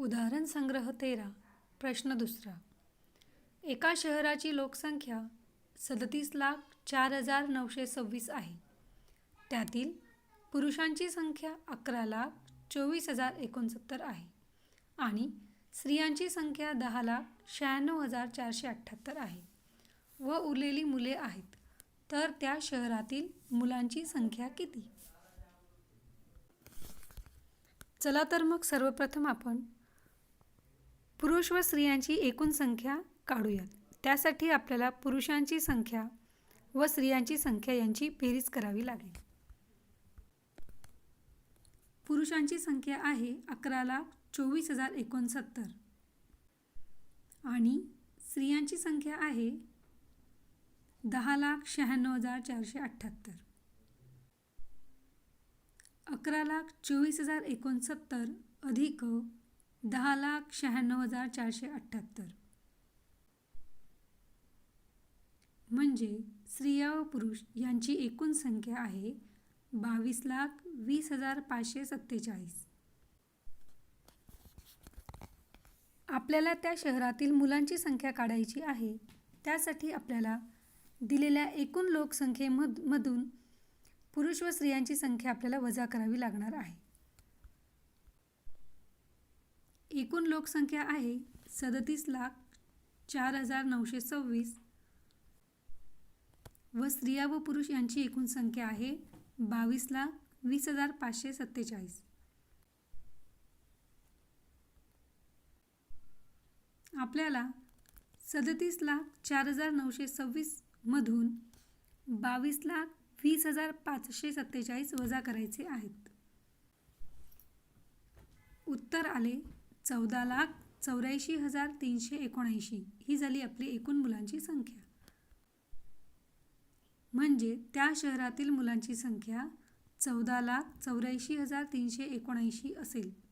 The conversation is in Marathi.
उदाहरण संग्रह 13. प्रश्न दुसरा. एका शहराची लोकसंख्या 37,04,926 आहे. त्यातील पुरुषांची संख्या 11,24,069 आहे आणि स्त्रियांची संख्या 10,96,478 आहे व उरलेली मुले आहेत. तर त्या शहरातील मुलांची संख्या किती? चला तर मग सर्वप्रथम आपण पुरुष व स्त्रियांची एकूण संख्या काढूयात. त्यासाठी आपल्याला पुरुषांची संख्या व स्त्रियांची संख्या यांची बेरीज करावी लागेल. पुरुषांची संख्या आहे 11,24,069 आणि स्त्रियांची संख्या आहे 10,96,478. 11,24,069 अधिक 10,96,478 म्हणजे स्त्रिया व पुरुष यांची एकूण संख्या आहे 22,20,547. आपल्याला त्या शहरातील मुलांची संख्या काढायची आहे. त्यासाठी आपल्याला दिलेल्या एकूण लोकसंख्येमधून पुरुष व स्त्रियांची संख्या आपल्याला वजा करावी लागणार आहे. एकूण लोकसंख्या आहे 37,04,926 व स्त्रिया व पुरुष यांची एकूण संख्या आहे 22,20,547. आपल्याला 37,04,926 मधून 22,20,547 वजा करायचे आहेत. उत्तर आले 14,84,379. ही झाली आपली एकूण मुलांची संख्या. म्हणजे त्या शहरातील मुलांची संख्या 14,84,379 असेल.